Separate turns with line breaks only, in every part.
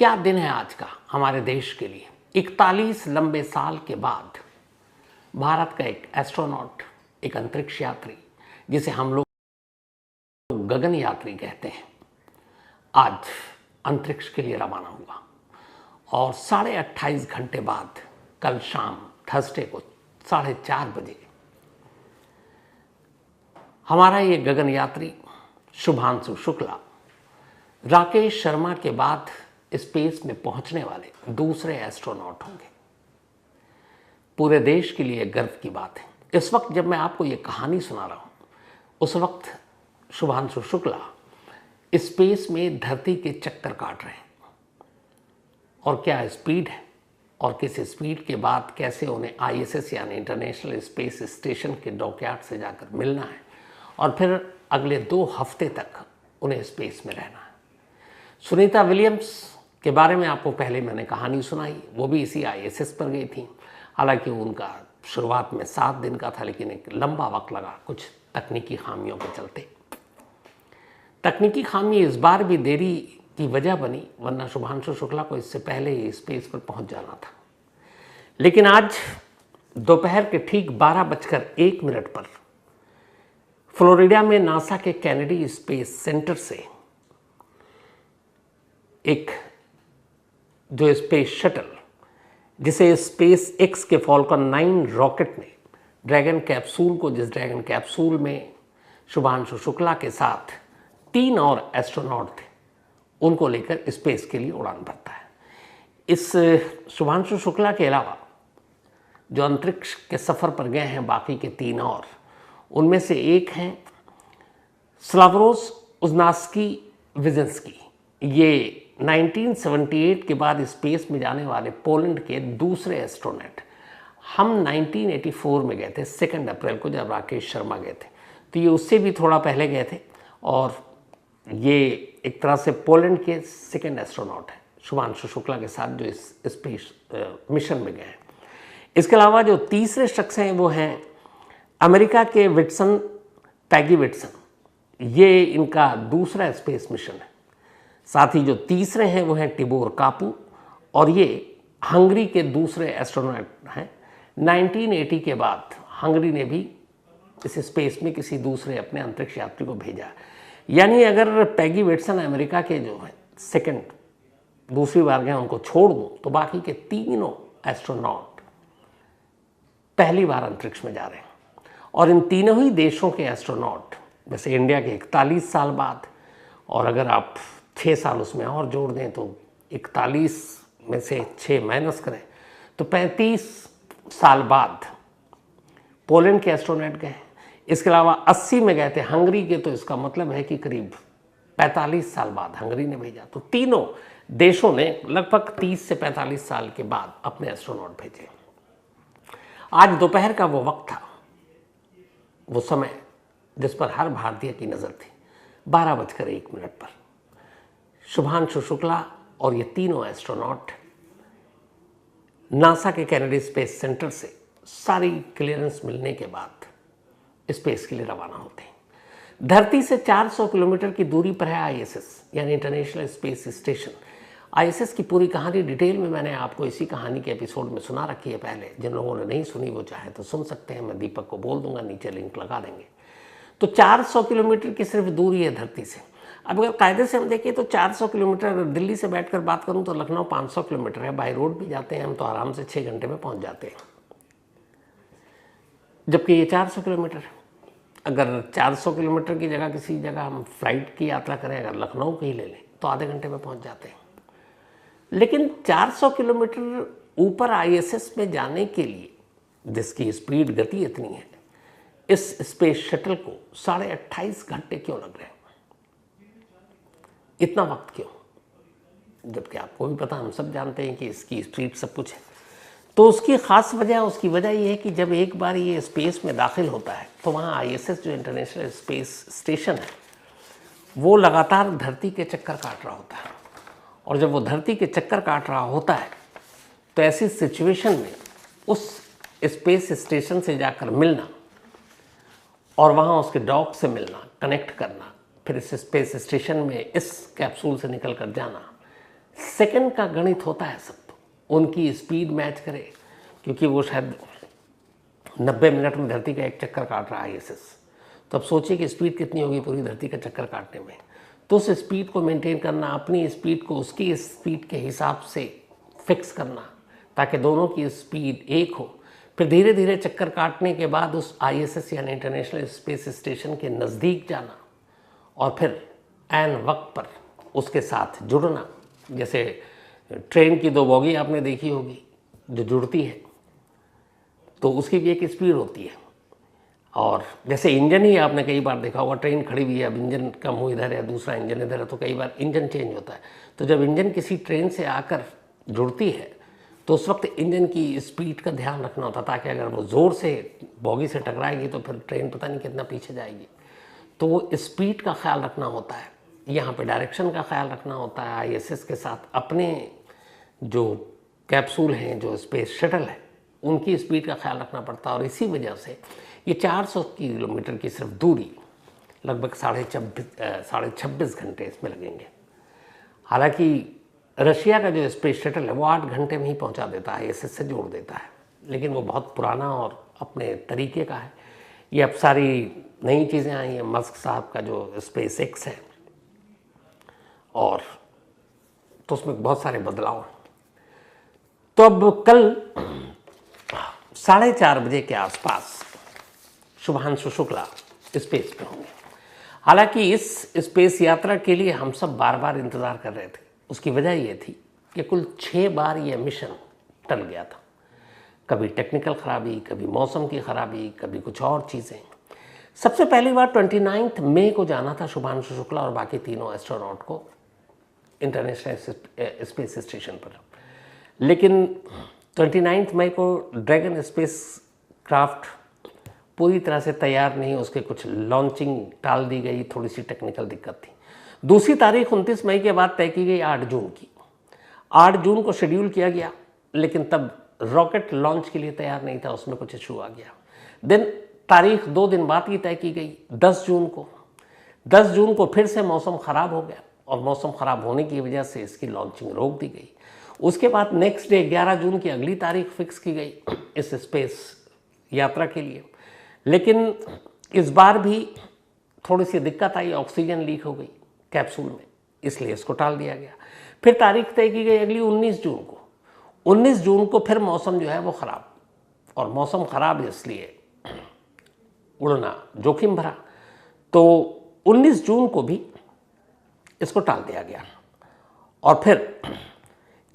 क्या दिन है आज का हमारे देश के लिए। 41 लंबे साल के बाद भारत का एक एस्ट्रोनॉट, एक अंतरिक्ष यात्री, जिसे हम लोग गगन यात्री कहते हैं, आज अंतरिक्ष के लिए रवाना हुआ। और 28.5 घंटे बाद कल शाम थर्सडे को 4:30 बजे हमारा ये गगन यात्री शुभांशु शुक्ला राकेश शर्मा के बाद स्पेस में पहुंचने वाले दूसरे एस्ट्रोनॉट होंगे। पूरे देश के लिए गर्व की बात है। इस वक्त जब मैं आपको ये कहानी सुना रहा हूं, उस वक्त शुभांशु शुक्ला स्पेस में धरती के चक्कर काट रहे हैं। और क्या स्पीड है और किस स्पीड के बाद कैसे उन्हें ISS यानी इंटरनेशनल स्पेस स्टेशन के डॉकयार्ड से जाकर मिलना है और फिर अगले 2 हफ्ते तक उन्हें स्पेस में रहना है। सुनीता विलियम्स के बारे में आपको पहले मैंने कहानी सुनाई, वो भी इसी ISS पर गई थी। हालांकि उनका शुरुआत में 7 दिन का था, लेकिन एक लंबा वक्त लगा कुछ तकनीकी खामियों के चलते। तकनीकी खामी इस बार भी देरी की वजह बनी, वरना शुभांशु शुक्ला को इससे पहले ही स्पेस पर पहुंच जाना था। लेकिन आज दोपहर के ठीक 12:01 पर फ्लोरिडा में नासा के कैनेडी स्पेस सेंटर से एक जो स्पेस शटल, जिसे स्पेस एक्स के फॉल्कन 9 रॉकेट ने ड्रैगन कैप्सूल को, जिस ड्रैगन कैप्सूल में शुभांशु शुक्ला के साथ 3 और एस्ट्रोनॉट थे, उनको लेकर स्पेस के लिए उड़ान भरता है। इस शुभांशु शुक्ला के अलावा जो अंतरिक्ष के सफ़र पर गए हैं बाकी के 3 और, उनमें से एक हैं स्लावरोस उज़नास्की विजिंस्की। ये 1978 के बाद स्पेस में जाने वाले पोलैंड के दूसरे एस्ट्रोनॉट। हम 1984 में गए थे, 2 अप्रैल को, जब राकेश शर्मा गए थे। तो ये उससे भी थोड़ा पहले गए थे और ये एक तरह से पोलैंड के 2nd एस्ट्रोनॉट हैं शुभांशु शुक्ला के साथ जो इस स्पेस मिशन में गए हैं। इसके अलावा जो तीसरे शख्स हैं वो हैं अमेरिका के विटसन, पैगी विटसन। ये इनका दूसरा स्पेस मिशन है। साथ ही जो तीसरे हैं वो हैं टिबोर कापू, और ये हंगरी के दूसरे एस्ट्रोनॉट हैं। 1980 के बाद हंगरी ने भी इस स्पेस में किसी दूसरे अपने अंतरिक्ष यात्री को भेजा। यानी अगर पैगी विटसन अमेरिका के जो है 2nd दूसरी बार गए, उनको छोड़ दूँ तो बाकी के 3 एस्ट्रोनॉट पहली बार अंतरिक्ष में जा रहे हैं। और इन तीनों ही देशों के एस्ट्रोनॉट, जैसे इंडिया के 41 साल बाद, और अगर आप 6 साल उसमें और जोड़ दें तो 41 में से 6 माइनस करें तो 35 साल बाद पोलैंड के एस्ट्रोनॉट गए। इसके अलावा 80 में गए थे हंगरी के, तो इसका मतलब है कि करीब 45 साल बाद हंगरी ने भेजा। तो तीनों देशों ने लगभग 30 से 45 साल के बाद अपने एस्ट्रोनॉट भेजे। आज दोपहर का वो वक्त था, वो समय जिस पर हर भारतीय की नज़र थी। 12:01 पर शुभांशु शुक्ला और ये तीनों एस्ट्रोनॉट नासा के कैनेडी स्पेस सेंटर से सारी क्लियरेंस मिलने के बाद स्पेस के लिए रवाना होते हैं। धरती से 400 किलोमीटर की दूरी पर है ISS यानी इंटरनेशनल स्पेस स्टेशन। ISS की पूरी कहानी डिटेल में मैंने आपको इसी कहानी के एपिसोड में सुना रखी है पहले। जिन लोगों ने नहीं सुनी वो चाहे तो सुन सकते हैं, मैं दीपक को बोल दूंगा, नीचे लिंक लगा देंगे। तो 400 किलोमीटर की सिर्फ दूरी है धरती से। अब अगर कायदे से हम देखें तो 400 किलोमीटर, अगर दिल्ली से बैठकर बात करूं तो लखनऊ 500 किलोमीटर है। बाई रोड भी जाते हैं हम तो आराम से 6 घंटे में पहुंच जाते हैं, जबकि ये 400 किलोमीटर है। अगर 400 किलोमीटर की जगह किसी जगह हम फ्लाइट की यात्रा करें, अगर लखनऊ की ही ले लें तो आधे घंटे में पहुंच जाते हैं। लेकिन 400 किलोमीटर ऊपर ISS में जाने के लिए जिसकी स्पीड, गति इतनी है, इस स्पेस शटल को 28.5 घंटे क्यों लग रहे हैं? इतना वक्त क्यों? जबकि आपको भी पता, हम सब जानते हैं कि इसकी स्पीड सब कुछ है। तो उसकी ख़ास वजह, उसकी वजह यह है कि जब एक बार ये स्पेस में दाखिल होता है तो वहाँ ISS जो इंटरनेशनल स्पेस स्टेशन है वो लगातार धरती के चक्कर काट रहा होता है। और जब वो धरती के चक्कर काट रहा होता है तो ऐसी सिचुएशन में उस स्पेस स्टेशन से जाकर मिलना और वहाँ उसके डॉक से मिलना, कनेक्ट करना, फिर इस स्पेस स्टेशन में इस कैप्सूल से निकल कर जाना, सेकंड का गणित होता है सब, उनकी स्पीड मैच करे, क्योंकि वो शायद 90 मिनट में धरती का एक चक्कर काट रहा है ISS। तो अब सोचिए कि स्पीड कितनी होगी पूरी धरती का चक्कर काटने में। तो उस स्पीड को मेंटेन करना, अपनी स्पीड को उसकी स्पीड के हिसाब से फिक्स करना, ताकि दोनों की स्पीड एक हो। फिर धीरे धीरे चक्कर काटने के बाद उस ISS यानी इंटरनेशनल स्पेस स्टेशन के नज़दीक जाना और फिर ऐन वक्त पर उसके साथ जुड़ना। जैसे ट्रेन की 2 बोगी आपने देखी होगी जो जुड़ती है, तो उसकी भी एक स्पीड होती है। और जैसे इंजन ही आपने कई बार देखा होगा, ट्रेन खड़ी हुई है, अब इंजन का मुँह इधर है, दूसरा इंजन इधर है, तो कई बार इंजन चेंज होता है। तो जब इंजन किसी ट्रेन से आकर जुड़ती है तो उस वक्त इंजन की स्पीड का ध्यान रखना होता, ताकि अगर वो ज़ोर से बोगी से टकराएगी तो फिर ट्रेन पता नहीं कितना पीछे जाएगी। तो वो स्पीड का ख्याल रखना होता है, यहाँ पे डायरेक्शन का ख्याल रखना होता है। ISS के साथ अपने जो कैप्सूल हैं, जो स्पेस शटल है, उनकी स्पीड का ख्याल रखना पड़ता है। और इसी वजह से ये 400 किलोमीटर की सिर्फ दूरी लगभग 26.5 घंटे इसमें लगेंगे। हालांकि रशिया का जो स्पेस शटल है वो 8 घंटे में ही पहुंचा देता है, ISS से जोड़ देता है, लेकिन वो बहुत पुराना और अपने तरीके का है। ये अब सारी नई चीज़ें आई हैं, मस्क साहब का जो स्पेस एक्स है, और तो उसमें बहुत सारे बदलाव हैं। तो अब कल 4:30 बजे के आसपास शुभांशु शुक्ला स्पेस पे होंगे। हालांकि इस स्पेस यात्रा के लिए हम सब बार बार इंतज़ार कर रहे थे। उसकी वजह ये थी कि कुल 6 बार ये मिशन टल गया था। कभी टेक्निकल खराबी, कभी मौसम की खराबी, कभी कुछ और चीज़ें। सबसे पहली बार 29 मई को जाना था शुभांशु शुक्ला और बाकी तीनों एस्ट्रोनॉट को इंटरनेशनल स्पेस स्टेशन पर, लेकिन 29 मई को ड्रैगन स्पेस क्राफ्ट पूरी तरह से तैयार नहीं, उसके कुछ लॉन्चिंग टाल दी गई, थोड़ी सी टेक्निकल दिक्कत थी। दूसरी तारीख 29 मई के बाद तय की गई 8 जून की। 8 जून को शेड्यूल किया गया, लेकिन तब रॉकेट लॉन्च के लिए तैयार नहीं था, उसमें कुछ इशू आ गया। दिन तारीख 2 दिन बाद की तय की गई 10 जून को। 10 जून को फिर से मौसम ख़राब हो गया और मौसम ख़राब होने की वजह से इसकी लॉन्चिंग रोक दी गई। उसके बाद नेक्स्ट डे 11 जून की अगली तारीख फिक्स की गई इस स्पेस यात्रा के लिए, लेकिन इस बार भी थोड़ी सी दिक्कत आई, ऑक्सीजन लीक हो गई कैप्सूल में, इसलिए इसको टाल दिया गया। फिर तारीख तय की गई अगली 19 जून को। 19 जून को फिर मौसम जो है वो ख़राब, और मौसम ख़राब इसलिए उड़ना जोखिम भरा, तो 19 जून को भी इसको टाल दिया गया। और फिर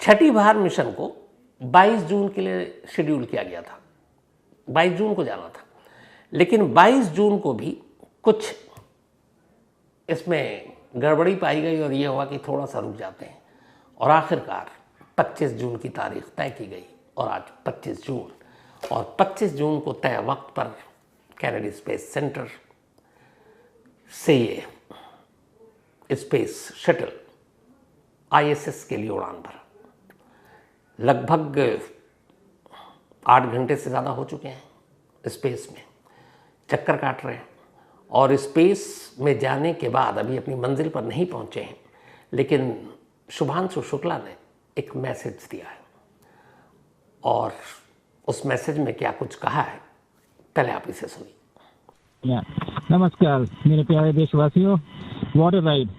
छठी बार मिशन को 22 जून के लिए शेड्यूल किया गया था, 22 जून को जाना था, लेकिन 22 जून को भी कुछ इसमें गड़बड़ी पाई गई और ये हुआ कि थोड़ा सा रुक जाते हैं, और आखिरकार 25 जून की तारीख तय की गई और आज 25 जून, और 25 जून को तय वक्त पर कैनेडी स्पेस सेंटर से ये स्पेस शटल ISS के लिए उड़ान भरा। लगभग 8 घंटे से ज़्यादा हो चुके हैं स्पेस में, चक्कर काट रहे हैं, और स्पेस में जाने के बाद अभी अपनी मंजिल पर नहीं पहुंचे हैं, लेकिन शुभांशु शुक्ला ने एक मैसेज दिया है, और उस मैसेज में क्या कुछ कहा है पहले आप इसे सुनिए।
नमस्कार मेरे प्यारे देशवासियों, व्हाट अ राइड।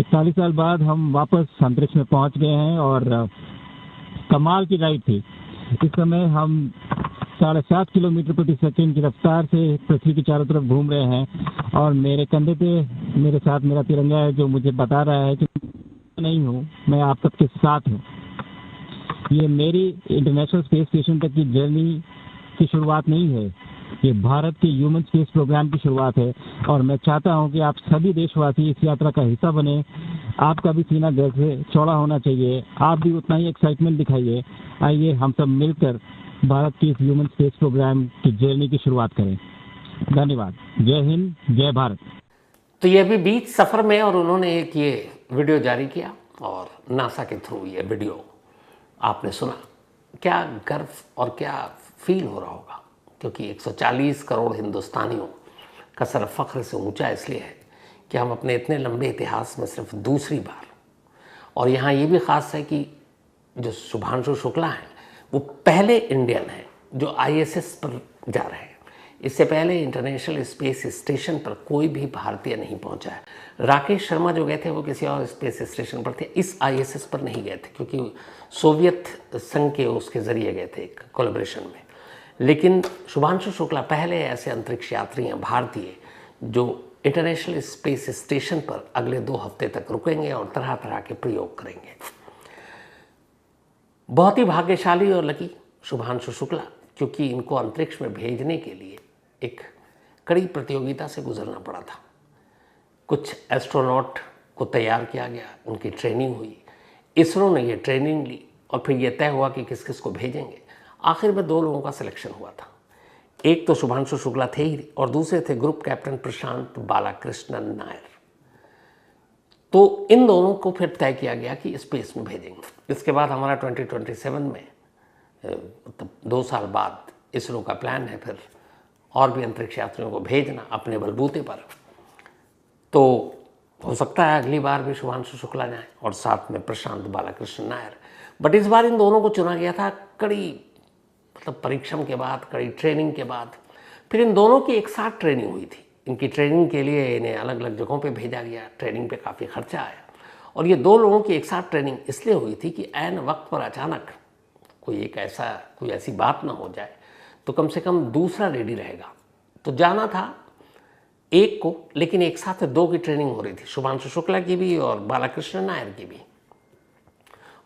41 साल बाद हम वापस अंतरिक्ष में पहुंच गए हैं और कमाल की राइड थी। इस समय हम 7.5 किलोमीटर प्रति सेकंड की रफ्तार से पृथ्वी के चारों तरफ घूम रहे हैं, और मेरे कंधे पे मेरे साथ मेरा तिरंगा है जो मुझे बता रहा है कि नहीं हूँ, मैं आप सबके साथ हूँ। ये मेरी इंटरनेशनल स्पेस स्टेशन तक की जर्नी की शुरुआत नहीं है, ये भारत के ह्यूमन स्पेस प्रोग्राम की शुरुआत है, और मैं चाहता हूं कि आप सभी देशवासी इस यात्रा का हिस्सा बने। आपका भी सीना गर्व से चौड़ा होना चाहिए, आप भी उतना ही एक्साइटमेंट दिखाइए। आइए हम सब मिलकर भारत की इस ह्यूमन स्पेस प्रोग्राम की जर्नी की शुरुआत करें। धन्यवाद। जय हिंद, जय भारत।
तो ये अभी बीच सफ़र में, और उन्होंने एक ये वीडियो जारी किया और नासा के थ्रू ये वीडियो आपने सुना। क्या गर्व और क्या फील हो रहा होगा, क्योंकि 140 करोड़ हिंदुस्तानियों का सर फख्र से ऊंचा इसलिए है कि हम अपने इतने लंबे इतिहास में सिर्फ दूसरी बार और यहाँ ये भी ख़ास है कि जो शुभांशु शुक्ला हैं वो पहले इंडियन हैं जो ISS पर जा रहे हैं। इससे पहले इंटरनेशनल स्पेस स्टेशन पर कोई भी भारतीय नहीं पहुंचा है। राकेश शर्मा जो गए थे वो किसी और स्पेस स्टेशन पर थे, इस ISS पर नहीं गए थे क्योंकि सोवियत संघ के उसके ज़रिए गए थे एक कोलैबोरेशन में। लेकिन शुभांशु शुक्ला पहले ऐसे अंतरिक्ष यात्री हैं भारतीय जो इंटरनेशनल स्पेस स्टेशन पर अगले 2 हफ्ते तक रुकेंगे और तरह तरह के प्रयोग करेंगे। बहुत ही भाग्यशाली और लकी शुभांशु शुक्ला, क्योंकि इनको अंतरिक्ष में भेजने के लिए एक कड़ी प्रतियोगिता से गुजरना पड़ा था। कुछ एस्ट्रोनॉट को तैयार किया गया, उनकी ट्रेनिंग हुई, इसरो ने ये ट्रेनिंग ली और फिर ये तय हुआ कि किस किस को भेजेंगे। आखिर में 2 लोगों का सिलेक्शन हुआ था। एक तो शुभांशु शुक्ला थे ही और दूसरे थे ग्रुप कैप्टन प्रशांत बालाकृष्णन नायर। तो इन दोनों को फिर तय किया गया कि स्पेस में भेजेंगे। इसके बाद हमारा 2027 में मतलब 2 साल बाद इसरो का प्लान है फिर और भी अंतरिक्ष यात्रियों को भेजना अपने बलबूते पर। तो हो सकता है अगली बार भी शुभांशु शुक्ला जाए और साथ में प्रशांत बालाकृष्ण नायर। बट इस बार इन दोनों को चुना गया था कड़ी मतलब परिश्रम के बाद, कड़ी ट्रेनिंग के बाद। फिर इन दोनों की एक साथ ट्रेनिंग हुई थी। इनकी ट्रेनिंग के लिए इन्हें अलग अलग जगहों पे भेजा गया, ट्रेनिंग पे काफ़ी खर्चा आया। और ये 2 लोगों की एक साथ ट्रेनिंग इसलिए हुई थी कि ऐन वक्त पर अचानक कोई ऐसी बात ना हो जाए तो कम से कम दूसरा रेडी रहेगा। तो जाना था एक को, लेकिन एक साथ 2 की ट्रेनिंग हो रही थी, शुभांशु शुक्ला की भी और बालाकृष्ण नायर की भी।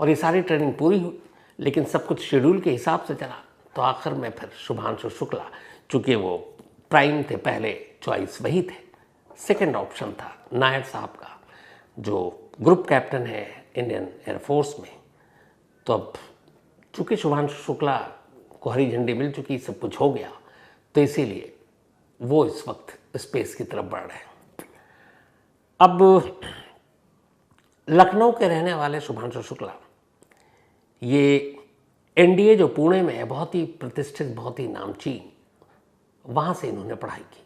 और ये सारी ट्रेनिंग पूरी हुई, लेकिन सब कुछ शेड्यूल के हिसाब से चला। तो आखिर में फिर शुभांशु शुक्ला, चूँकि वो प्राइम थे, पहले चॉइस वही थे, सेकंड ऑप्शन था नायर साहब का जो ग्रुप कैप्टन है इंडियन एयरफोर्स में। तो अब चूँकि शुभांशु शुक्ला को हरी झंडी मिल चुकी, सब कुछ हो गया, तो इसीलिए वो इस वक्त स्पेस की तरफ बढ़ रहे हैं। अब लखनऊ के रहने वाले शुभांशु शुक्ला, ये NDA जो पुणे में है, बहुत ही प्रतिष्ठित, बहुत ही नामचीन, वहाँ से इन्होंने पढ़ाई की।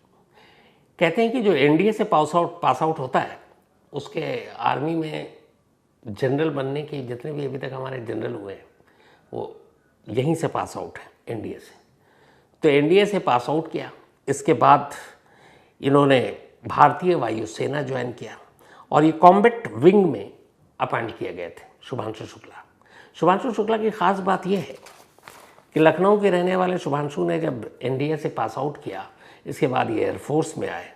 कहते हैं कि जो NDA से पास आउट होता है उसके आर्मी में जनरल बनने के जितने भी अभी तक हमारे जनरल हुए हैं वो यहीं से पास आउट है, NDA से। तो NDA से पास आउट किया, इसके बाद इन्होंने भारतीय वायुसेना ज्वाइन किया और ये कॉम्बैट विंग में अपॉइंट किए गए थे शुभांशु शुक्ला। शुभांशु शुक्ला की ख़ास बात यह है कि लखनऊ के रहने वाले शुभांशु ने जब NDA से पास आउट किया, इसके बाद ये एयरफोर्स में आए।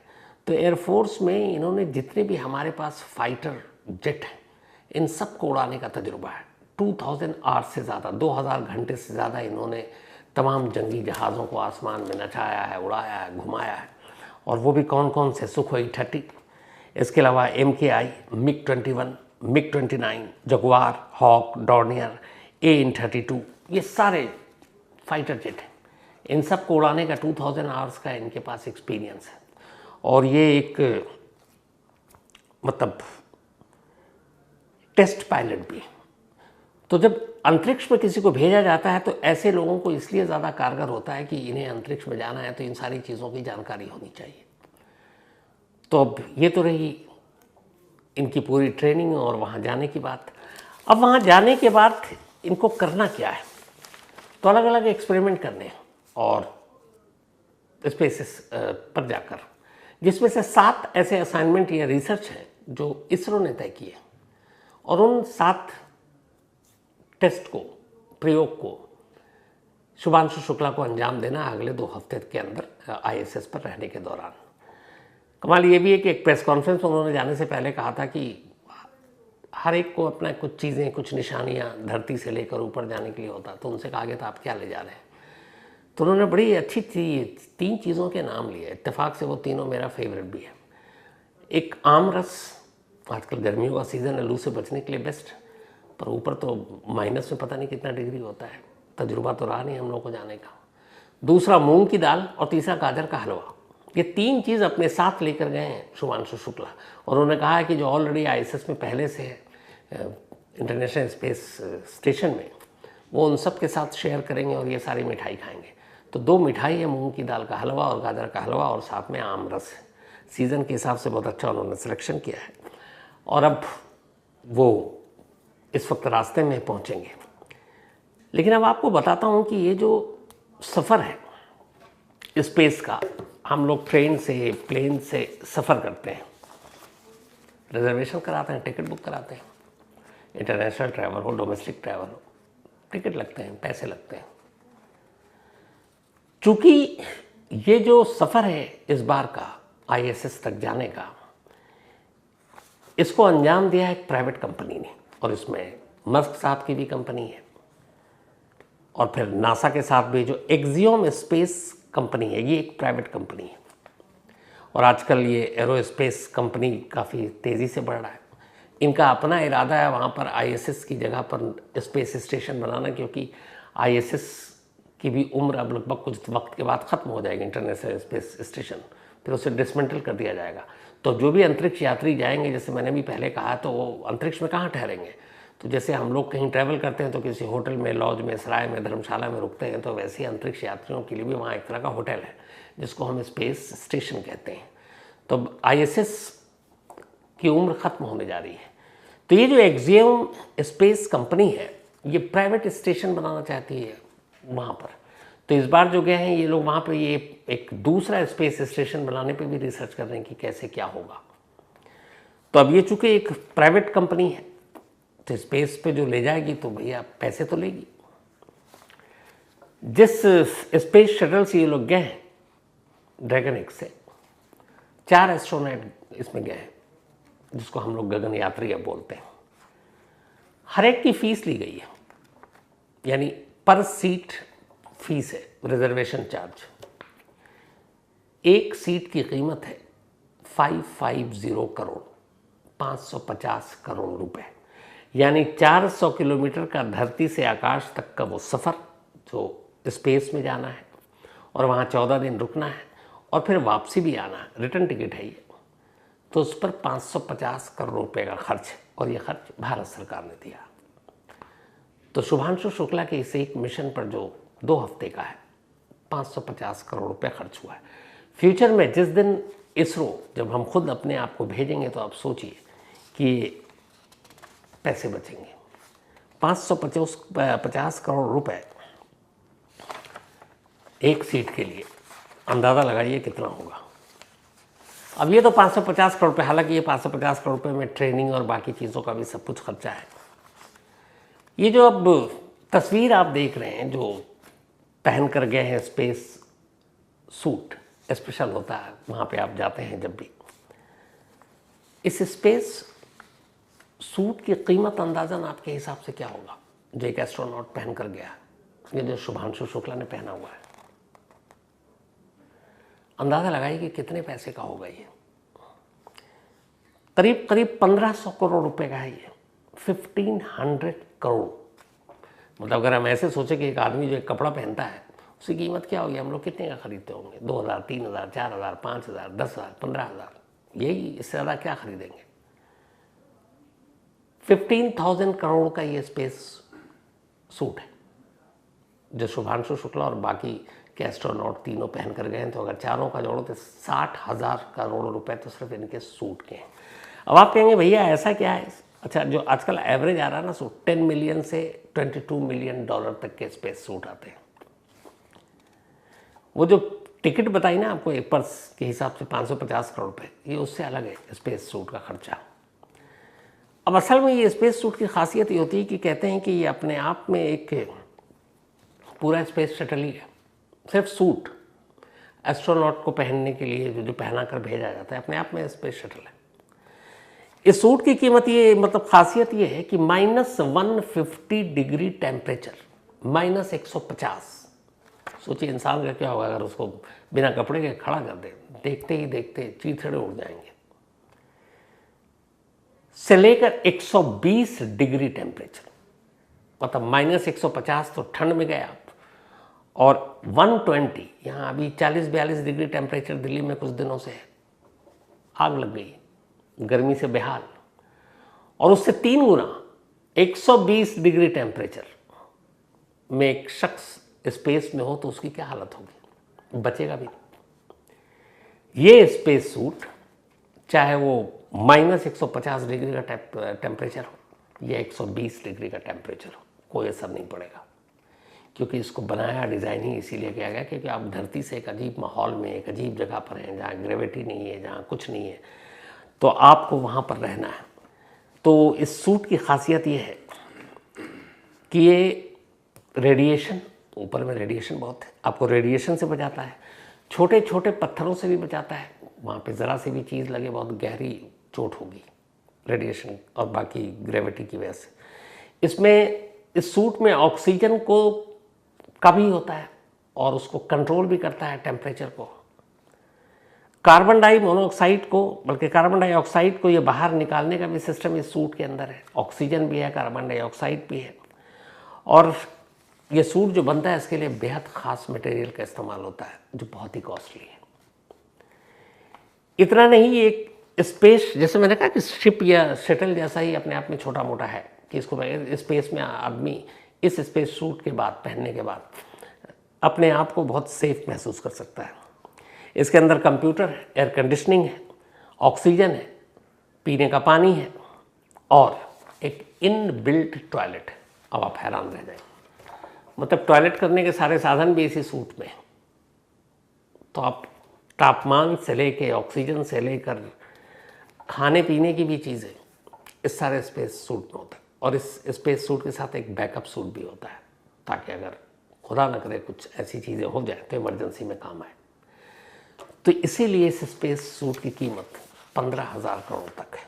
तो एयरफोर्स में इन्होंने जितने भी हमारे पास फाइटर जेट हैं इन सब को उड़ाने का तजुर्बा है। 2000 आवर्स से ज़्यादा, 2000 घंटे से ज़्यादा इन्होंने तमाम जंगी जहाज़ों को आसमान में नचाया है, उड़ाया है, घुमाया है। और वो भी कौन कौन से, सुखोई 30, इसके अलावा MKI, MiG-21, MiG-29, Jaguar, hoc, Dornier, AN-32, ये सारे फाइटर जेट हैं। इन सब को उड़ाने का 2000 आवर्स का इनके पास एक्सपीरियंस है। और ये एक मतलब टेस्ट पायलट भी है। तो जब अंतरिक्ष में किसी को भेजा जाता है तो ऐसे लोगों को इसलिए ज़्यादा कारगर होता है कि इन्हें अंतरिक्ष में जाना है तो इन सारी चीज़ों की जानकारी होनी चाहिए। तो अब ये तो रही इनकी पूरी ट्रेनिंग और वहाँ जाने की बात। अब वहाँ जाने के बाद इनको करना क्या है, तो अलग अलग एक्सपेरिमेंट करने हैं और स्पेसेस पर जाकर, जिसमें से 7 ऐसे असाइनमेंट या रिसर्च हैं जो इसरो ने तय किए और उन 7 टेस्ट को, प्रयोग को शुभांशु शुक्ला को अंजाम देना अगले 2 हफ्ते के अंदर ISS पर रहने के दौरान। कमाल ये भी है कि एक प्रेस कॉन्फ्रेंस में उन्होंने जाने से पहले कहा था कि हर एक को अपना कुछ चीज़ें, कुछ निशानियां धरती से लेकर ऊपर जाने के लिए होता। तो उनसे कहा गया था आप क्या ले जा रहे हैं, तो उन्होंने बड़ी अच्छी 3 चीज़ों के नाम लिए। इत्तेफाक से वो तीनों मेरा फेवरेट भी है। एक आम रस, आजकल गर्मियों का सीज़न है, लू से बचने के लिए बेस्ट, पर ऊपर तो माइनस में पता नहीं कितना डिग्री होता है, तजुर्बा तो रहा नहीं हम लोग को जाने का। दूसरा मूंग की दाल और तीसरा गाजर का हलवा। ये 3 चीज़ अपने साथ लेकर गए हैं शुभांशु शुक्ला और उन्होंने कहा है कि जो ऑलरेडी ISS में पहले से है इंटरनेशनल स्पेस स्टेशन में, वो उन सब के साथ शेयर करेंगे और ये सारी मिठाई खाएंगे। तो 2 मिठाई है, मूंग की दाल का हलवा और गाजर का हलवा, और साथ में आम रस है। सीज़न के हिसाब से बहुत अच्छा उन्होंने सिलेक्शन किया है। और अब वो इस वक्त रास्ते में पहुंचेंगे। लेकिन अब आपको बताता हूं कि ये जो सफ़र है स्पेस का, हम लोग ट्रेन से प्लेन से सफ़र करते हैं, रिजर्वेशन कराते हैं, टिकट बुक कराते हैं, इंटरनेशनल ट्रैवल हो डोमेस्टिक ट्रैवल हो, टिकट लगते हैं, पैसे लगते हैं। चूंकि ये जो सफ़र है इस बार का ISS तक जाने का, इसको अंजाम दिया है एक प्राइवेट कंपनी ने, और इसमें मस्क साहब की भी कंपनी है और फिर नासा के साथ भी जो एक्सियोम स्पेस कंपनी है, ये एक प्राइवेट कंपनी है। और आजकल ये एरोस्पेस कंपनी काफ़ी तेज़ी से बढ़ रहा है। इनका अपना इरादा है वहाँ पर ISS की जगह पर स्पेस स्टेशन बनाना, क्योंकि ISS की भी उम्र अब लगभग कुछ वक्त के बाद ख़त्म हो जाएगी, इंटरनेशनल स्पेस स्टेशन, फिर उसे डिसमेंटल कर दिया जाएगा। तो जो भी अंतरिक्ष यात्री जाएंगे, जैसे मैंने भी पहले कहा, तो वो अंतरिक्ष में कहाँ ठहरेंगे? तो जैसे हम लोग कहीं ट्रैवल करते हैं तो किसी होटल में, लॉज में, सराय में, धर्मशाला में रुकते हैं, तो वैसे ही अंतरिक्ष यात्रियों के लिए भी वहाँ एक तरह का होटल है जिसको हम स्पेस स्टेशन कहते हैं। तो ISS की उम्र ख़त्म होने जा रही है। तो ये जो एक्सियोम स्पेस कंपनी है, ये प्राइवेट स्टेशन बनाना चाहती है वहाँ पर। तो इस बार जो गए हैं ये लोग वहाँ पे, ये एक दूसरा स्पेस स्टेशन बनाने पे भी रिसर्च कर रहे हैं कि कैसे क्या होगा। तो अब ये चूँकि एक प्राइवेट कंपनी है, तो स्पेस पे जो ले जाएगी तो भैया पैसे तो लेगी। जिस स्पेस शटल से ये लोग गए हैं, ड्रैगन एक्स से 4 एस्ट्रोनॉट इसमें गए हैं, जिसको हम लोग गगन यात्री अब बोलते हैं। हर एक की फीस ली गई है, यानी पर सीट फीस है, रिजर्वेशन चार्ज। एक सीट की कीमत है 550 करोड़, 550 करोड़ रुपए, यानी 400 किलोमीटर का धरती से आकाश तक का वो सफ़र जो स्पेस में जाना है, और वहाँ 14 दिन रुकना है, और फिर वापसी भी आना है, रिटर्न टिकट है ये। तो उस पर 550 करोड़ रुपए का खर्च है, और ये खर्च भारत सरकार ने दिया। तो शुभांशु शुक्ला के इस एक मिशन पर जो 2 हफ्ते का है, 550 करोड़ रुपए खर्च हुआ है। फ्यूचर में जिस दिन इसरो, जब हम खुद अपने आप को भेजेंगे, तो आप सोचिए कि पैसे बचेंगे। 550 करोड़ रुपए एक सीट के लिए, अंदाज़ा लगाइए कितना होगा। अब ये तो 550 करोड़ रुपए, हालांकि ये 550 करोड़ रुपए में ट्रेनिंग और बाकी चीज़ों का भी सब कुछ खर्चा है। ये जो अब तस्वीर आप देख रहे हैं, जो पहन कर गए हैं स्पेस सूट, स्पेशल होता है वहाँ पे आप जाते हैं जब भी। इस स्पेस सूट की कीमत अंदाज़न आपके हिसाब से क्या होगा, जो एक एस्ट्रोनॉट पहन कर गया, ये जो शुभांशु शुक्ला ने पहना हुआ है? अंदाज़ा लगाइए कि कितने पैसे का होगा ये। करीब करीब 1500 करोड़ रुपए का है ये, 1500 करोड़। मतलब अगर हम ऐसे सोचें कि एक आदमी जो एक कपड़ा पहनता है, उसकी कीमत क्या होगी, हम लोग कितने का खरीदते होंगे? 2000, 3000, 4000, 5000, 10000, 15000, यही, इससे ज़्यादा क्या खरीदेंगे? 15,000 करोड़ का ये स्पेस सूट है जो शुभांशु शुक्ला और बाकी के एस्ट्रोनॉट तीनों पहन कर गए हैं। तो अगर चारों का जोड़ो तो 60,000 करोड़ रुपए तो सिर्फ इनके सूट के हैं। अब आप कहेंगे भैया ऐसा क्या है? अच्छा, जो आजकल एवरेज आ रहा है ना सूट, 10 मिलियन से 22 मिलियन डॉलर तक के स्पेस सूट आते हैं। वो जो टिकट बताई ना आपको एक पर्स के हिसाब से 550 करोड़ रुपए, ये उससे अलग है स्पेस सूट का खर्चा। अब असल में ये स्पेस सूट की खासियत ये होती है कि कहते हैं कि ये अपने आप में एक पूरा स्पेस शटल ही है। सिर्फ सूट एस्ट्रोनॉट को पहनने के लिए जो पहना कर भेजा जाता है, अपने आप में स्पेस शटल है। इस सूट की कीमत ये, मतलब खासियत ये है कि -150 डिग्री टेम्परेचर, -150। सोचिए इंसान का क्या होगा अगर उसको बिना कपड़े के खड़ा कर दे, देखते ही देखते चीथड़े उड़ जाएंगे। से लेकर 120 डिग्री टेम्परेचर, मतलब -150 तो ठंड में गए आप, और 120, यहाँ अभी 40-42 डिग्री टेम्परेचर दिल्ली में कुछ दिनों से है, आग लग गई, गर्मी से बेहाल। और उससे 3 गुना 120 डिग्री टेम्परेचर में एक शख्स स्पेस में हो तो उसकी क्या हालत होगी? बचेगा भी नहीं। ये स्पेस सूट, चाहे वो -150 डिग्री का टेम्परेचर हो, या 120 डिग्री का टेम्परेचर हो, कोई असर नहीं पड़ेगा, क्योंकि इसको बनाया डिज़ाइन ही इसीलिए किया गया क्योंकि आप धरती से एक अजीब माहौल में, एक अजीब जगह पर हैं जहाँ ग्रेविटी नहीं है, जहाँ कुछ नहीं है, तो आपको वहाँ पर रहना है। तो इस सूट की खासियत ये है कि ये रेडिएशन, ऊपर में रेडिएशन बहुत है, आपको रेडिएशन से बचाता है, छोटे छोटे पत्थरों से भी बचाता है, वहाँ पे ज़रा सी भी चीज़ लगे बहुत गहरी चोट होगी रेडिएशन और बाकी ग्रेविटी की वजह से। इसमें इस सूट में ऑक्सीजन को का भी होता है और उसको कंट्रोल भी करता है टेम्परेचर को। कार्बन डाइमोनोऑक्साइड को, बल्कि कार्बन डाइऑक्साइड को ये बाहर निकालने का भी सिस्टम इस सूट के अंदर है। ऑक्सीजन भी है, कार्बन डाइऑक्साइड भी है। और ये सूट जो बनता है इसके लिए बेहद ख़ास मटेरियल का इस्तेमाल होता है जो बहुत ही कॉस्टली है। इतना नहीं, एक स्पेस, जैसे मैंने कहा कि शिप या शटल जैसा ही अपने आप में छोटा मोटा है कि इसको स्पेस में आदमी इस स्पेस सूट के बाद, पहनने के बाद अपने आप को बहुत सेफ महसूस कर सकता है। इसके अंदर कंप्यूटर है, एयर कंडीशनिंग है, ऑक्सीजन है, पीने का पानी है और एक इनबिल्ट टॉयलेट है। अब आप हैरान रह जाएंगे, मतलब टॉयलेट करने के सारे साधन भी इसी सूट में। तो आप तापमान से लेके, ऑक्सीजन से लेकर खाने पीने की भी चीज़ें इस सारे स्पेस सूट में होता है। और इस स्पेस सूट के साथ एक बैकअप सूट भी होता है ताकि अगर खुदा न करे कुछ ऐसी चीज़ें हो जाए तो इमरजेंसी में काम आए। तो इसीलिए इस स्पेस सूट की कीमत 15,000 करोड़ तक है।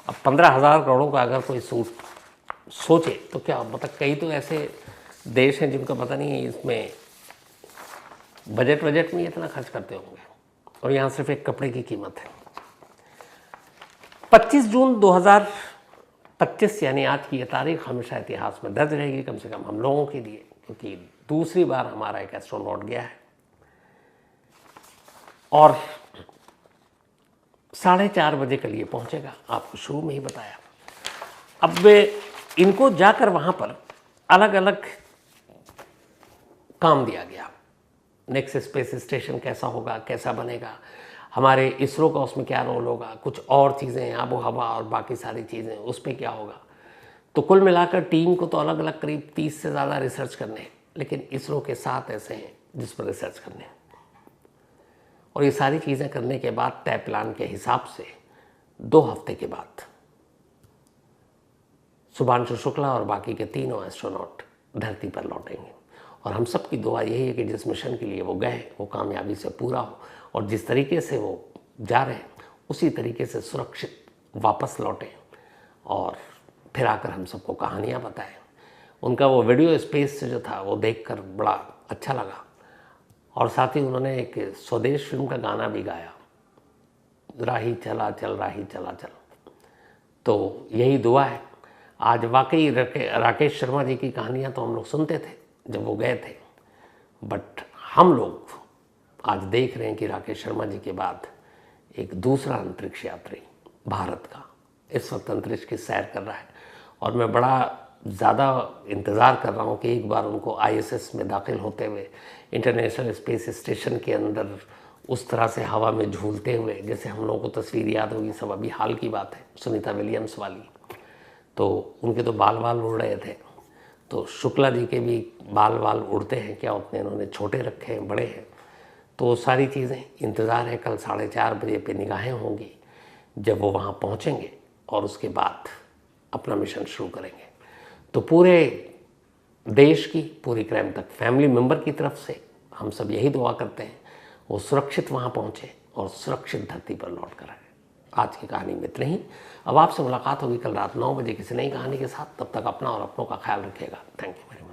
अब 15,000 करोड़ का अगर कोई सूट सोचे तो क्या, मतलब कई तो ऐसे देश हैं जिनका पता नहीं है इसमें बजट में इतना खर्च करते होंगे, और यहाँ सिर्फ एक कपड़े की कीमत है। 25 जून 2025 यानी आज की ये तारीख हमेशा इतिहास में दर्ज रहेगी, कम से कम हम लोगों के लिए, क्योंकि दूसरी बार हमारा एक एस्ट्रोनॉट गया है और 4:30 बजे के लिए पहुंचेगा। आपको शुरू में ही बताया। अब वे इनको जाकर वहाँ पर अलग अलग काम दिया गया। नेक्स्ट स्पेस स्टेशन कैसा होगा, कैसा बनेगा, हमारे इसरो का उसमें क्या रोल होगा, कुछ और चीज़ें, आबो हवा और बाकी सारी चीज़ें उस पर क्या होगा। तो कुल मिलाकर टीम को तो अलग अलग करीब 30 से ज़्यादा रिसर्च करने हैं, लेकिन इसरो के 7 ऐसे हैं जिस पर रिसर्च करने हैं। और ये सारी चीज़ें करने के बाद तय प्लान के हिसाब से 2 हफ्ते के बाद शुभांशु शुक्ला और बाकी के तीनों एस्ट्रोनॉट धरती पर लौटेंगे। और हम सब की दुआ यही है कि जिस मिशन के लिए वो गए वो कामयाबी से पूरा हो और जिस तरीके से वो जा रहे हैं उसी तरीके से सुरक्षित वापस लौटें और फिर आकर हम सबको कहानियाँ बताएं। उनका वो वीडियो स्पेस से जो था वो देखकर बड़ा अच्छा लगा। और साथ ही उन्होंने एक स्वदेश फिल्म का गाना भी गाया, राही चला चल राही चला चल। तो यही दुआ है। आज वाकई राकेश शर्मा जी की कहानियाँ तो हम लोग सुनते थे जब वो गए थे, बट हम लोग आज देख रहे हैं कि राकेश शर्मा जी के बाद एक दूसरा अंतरिक्ष यात्री भारत का इस वक्त अंतरिक्ष की सैर कर रहा है। और मैं बड़ा ज़्यादा इंतज़ार कर रहा हूँ कि एक बार उनको ISS में दाखिल होते हुए इंटरनेशनल स्पेस स्टेशन के अंदर उस तरह से हवा में झूलते हुए, जैसे हम लोगों को तस्वीर याद होगी सब, अभी हाल की बात है सुनीता विलियम्स वाली, तो उनके तो बाल उड़ रहे थे। तो शुक्ला जी के भी बाल उड़ते हैं, क्या उतने उन्होंने छोटे रखे हैं, बड़े हैं। तो वो सारी चीज़ें इंतज़ार है। कल 4:30 बजे पे निगाहें होंगी जब वो वहाँ पहुँचेंगे और उसके बाद अपना मिशन शुरू करेंगे। तो पूरे देश की, पूरी क्राइम तक फैमिली मेम्बर की तरफ से हम सब यही दुआ करते हैं वो सुरक्षित वहाँ पहुँचे और सुरक्षित धरती पर लौट कर आए। आज की कहानी में इतना ही। अब आपसे मुलाकात होगी कल रात 9 बजे किसी नई कहानी के साथ। तब तक अपना और अपनों का ख्याल रखिएगा। Thank you very much.